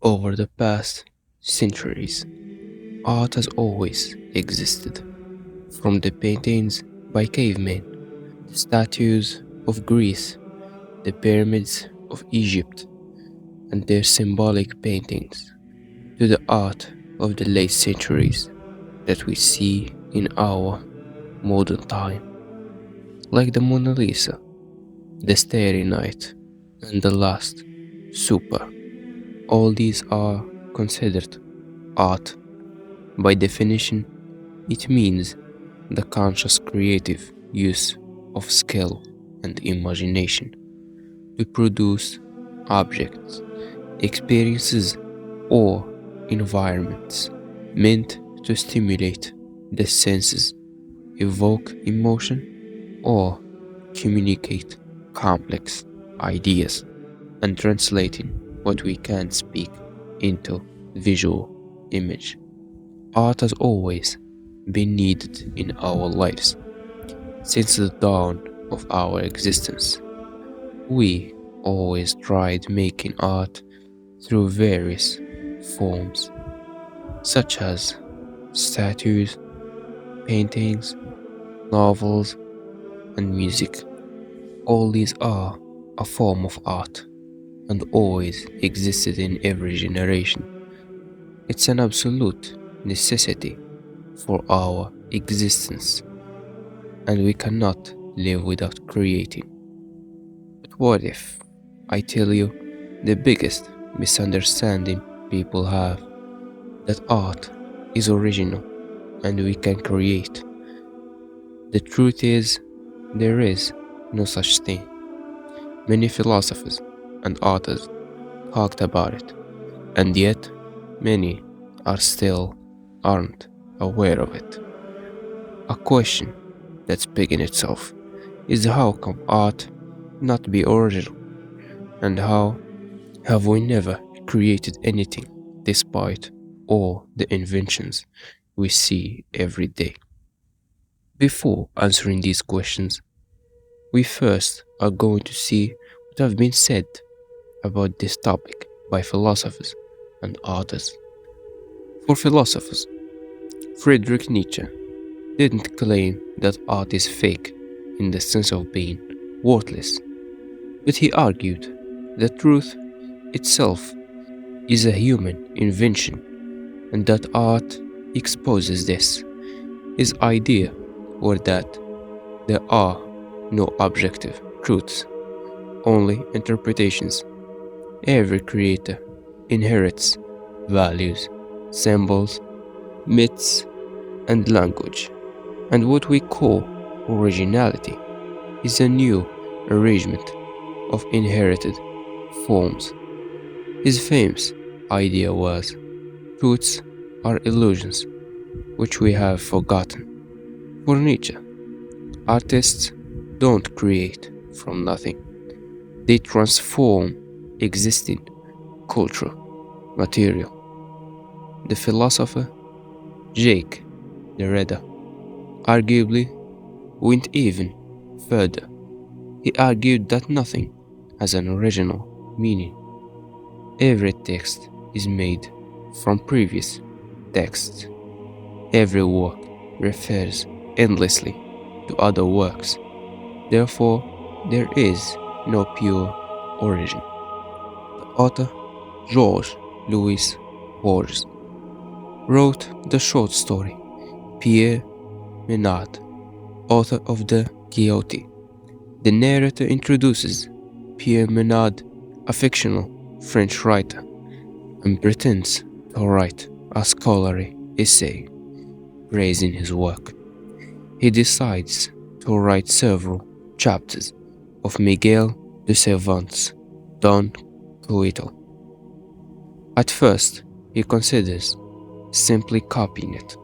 Over the past centuries, art has always existed. From the paintings by cavemen, the statues of Greece, the pyramids of Egypt, and their symbolic paintings, to the art of the late centuries that we see in our modern time, like the Mona Lisa, the Starry Night, and the Last Supper. All these are considered art. By definition, it means the conscious creative use of skill and imagination to produce objects, experiences, or environments meant to stimulate the senses, evoke emotion, or communicate complex ideas, and translating what we can speak into visual image. Art has always been needed in our lives. Since the dawn of our existence, we always tried making art through various forms, such as statues, paintings, novels, and music. All these are a form of art and always existed in every generation. It's an absolute necessity for our existence, and we cannot live without creating. But what if I tell you the biggest misunderstanding people have, that art is original and we can create? The truth is, there is no such thing. Many philosophers and authors talked about it, and yet many are still aren't aware of it. A question that's big in itself is, how come art not be original, and how have we never created anything despite all the inventions we see every day? Before answering these questions, we first are going to see what have been said about this topic by philosophers and authors. For philosophers, Friedrich Nietzsche didn't claim that art is fake in the sense of being worthless, but he argued that truth itself is a human invention and that art exposes this. His idea was that there are no objective truths, only interpretations. Every creator inherits values, symbols, myths, and language, and what we call originality is a new arrangement of inherited forms. His famous idea was, truths are illusions which we have forgotten. For Nietzsche, artists don't create from nothing, they transform existing cultural material. The philosopher Jacques Derrida arguably went even further. He argued that nothing has an original meaning. Every text is made from previous texts. Every work refers endlessly to other works. Therefore, there is no pure origin. The author Georges Louis Borges wrote the short story Pierre Menard, author of the Quixote. The narrator introduces Pierre Menard, a fictional French writer, and pretends to write a scholarly essay praising his work. He decides to write several chapters of Miguel de Cervantes' Don Quixote. At first, he considers simply copying it,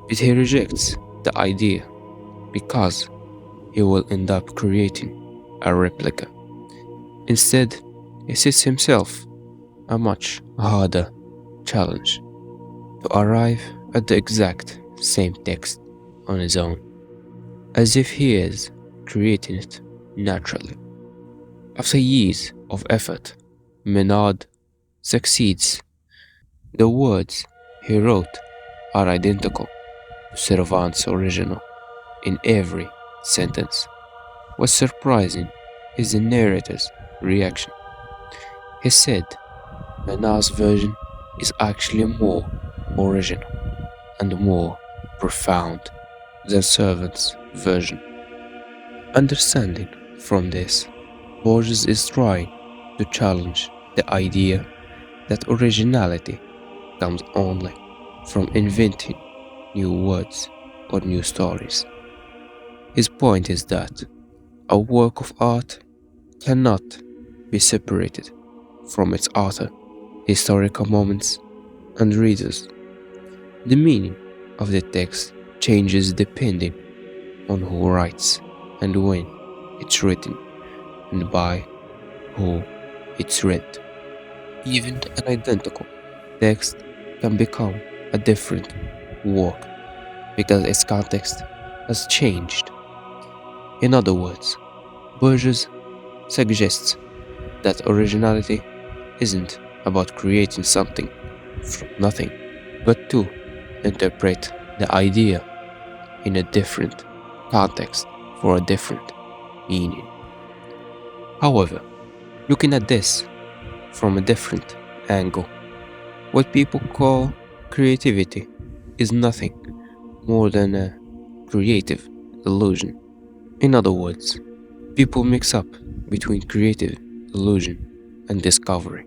but he rejects the idea because he will end up creating a replica. Instead, he sets himself a much harder challenge to arrive at the exact same text on his own, as if he is creating it naturally. After years of effort, Menard succeeds. The words he wrote are identical to Cervantes' original in every sentence. What's surprising is the narrator's reaction. He said Manas's version is actually more original and more profound than Servant's version. Understanding from this, Borges is trying to challenge the idea that originality comes only from inventing new words or new stories. His point is that a work of art cannot be separated from its author, historical moments, and readers. The meaning of the text changes depending on who writes and when it's written and by who it's read. Even an identical text can become a different work because its context has changed. In other words, Borges suggests that originality isn't about creating something from nothing, but to interpret the idea in a different context for a different meaning. However, looking at this from a different angle, what people call creativity is nothing more than a creative illusion. In other words, people mix up between creative illusion and discovery.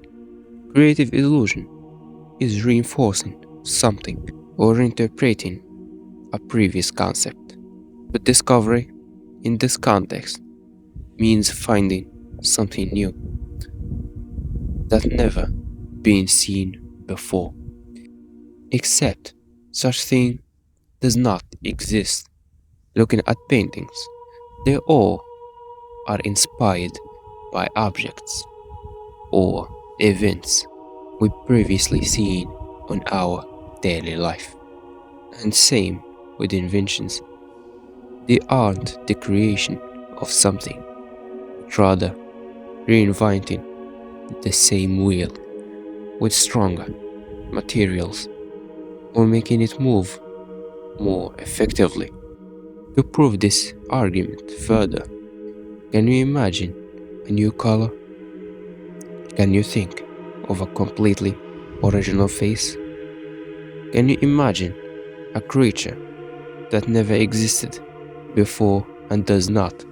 Creative illusion is reinforcing something or interpreting a previous concept. But discovery, in this context, means finding something new that never been seen before. Except such thing does not exist. Looking at paintings, they all are inspired by objects or events we've previously seen on our daily life. And same with inventions. They aren't the creation of something, but rather reinventing the same wheel with stronger materials or making it move more effectively. To prove this argument further, can you imagine a new color? Can you think of a completely original face? Can you imagine a creature that never existed before and does not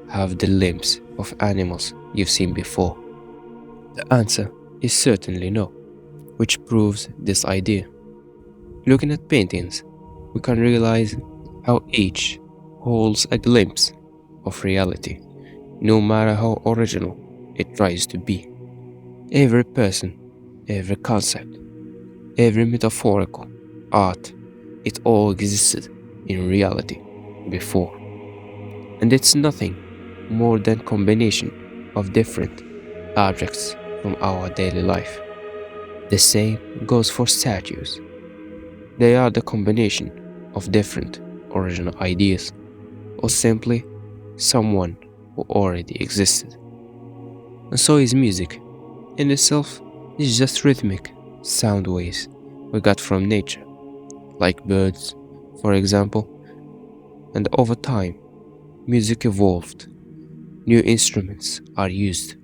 have the limbs of animals you've seen before? The answer is certainly no, which proves this idea. Looking at paintings, we can realize how each holds a glimpse of reality, no matter how original it tries to be. Every person, every concept, every metaphorical art, it all existed in reality before. And it's nothing more than combination of different objects from our daily life. The same goes for statues. They are the combination of different original ideas, or simply someone who already existed. And so is music. In itself, is just rhythmic sound waves we got from nature, like birds, for example. And over time, music evolved. New instruments are used.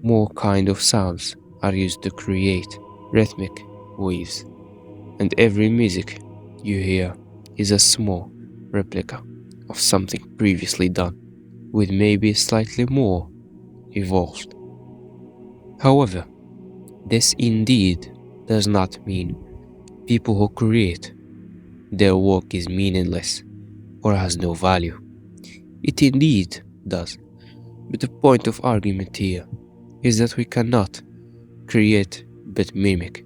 More kind of sounds are used to create rhythmic waves. And every music you hear is a small replica of something previously done, with maybe slightly more evolved. However, this indeed does not mean people who create their work is meaningless or has no value. It indeed does, but the point of argument here is that we cannot create but mimic.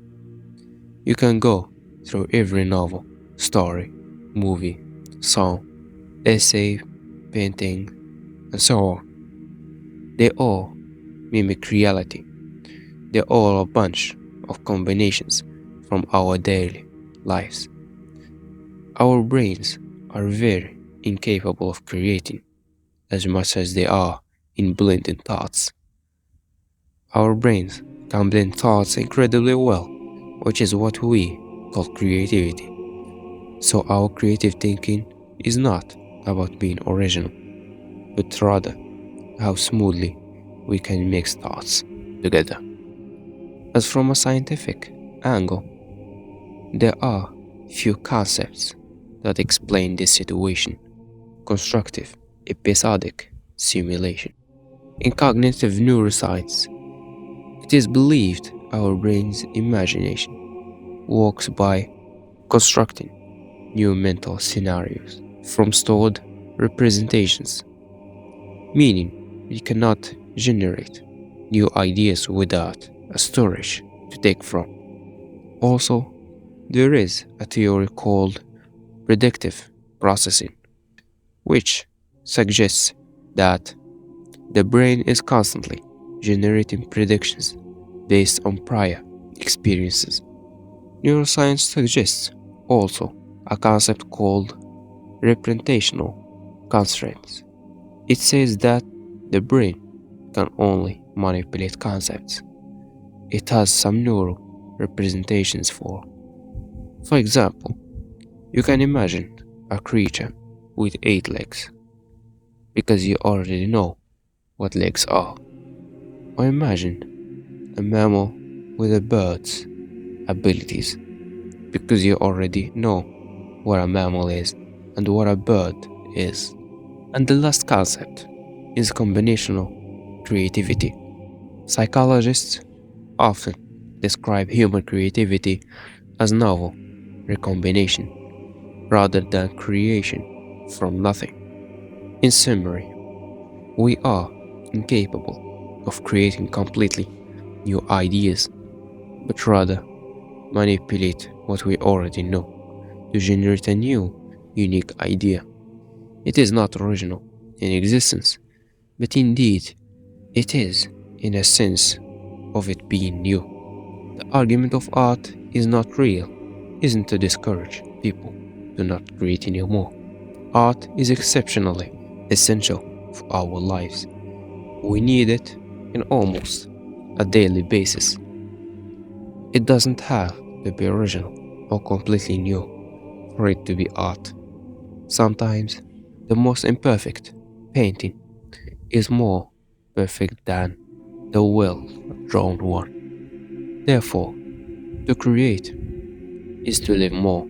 You can go through every novel, story, movie, song, essay, painting, and so on. They all mimic reality. They're all a bunch of combinations from our daily lives. Our brains are very incapable of creating as much as they are in blending thoughts. Our brains can blend thoughts incredibly well, which is what we call creativity. So our creative thinking is not about being original, but rather how smoothly we can mix thoughts together. As from a scientific angle, there are few concepts that explain this situation: constructive, episodic simulation. In cognitive neuroscience, it is believed our brain's imagination works by constructing new mental scenarios from stored representations, meaning we cannot generate new ideas without a storage to take from. Also, there is a theory called predictive processing, which suggests that the brain is constantly generating predictions based on prior experiences. Neuroscience suggests also a concept called representational constraints. It says that the brain can only manipulate concepts it has some neural representations for. For example, you can imagine a creature with 8 legs because you already know what legs are. Or imagine a mammal with a bird's abilities because you already know what a mammal is and what a bird is. And the last concept is combinational creativity. Psychologists often describe human creativity as novel recombination rather than creation from nothing. In summary, we are incapable of creating completely new ideas, but rather manipulate what we already know to generate a new, unique idea. It is not original in existence, but indeed it is in a sense of it being new. The argument of art is not real, isn't to discourage people to not create anymore. Art is exceptionally essential for our lives. We need it in almost a daily basis. It doesn't have to be original or completely new for it to be art. Sometimes the most imperfect painting is more perfect than the well drawn one. Therefore, to create is to live more,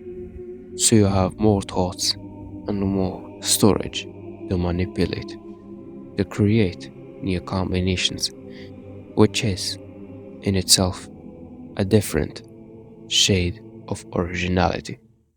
so you have more thoughts and more storage to manipulate, to create new combinations, which is in itself a different shade of originality.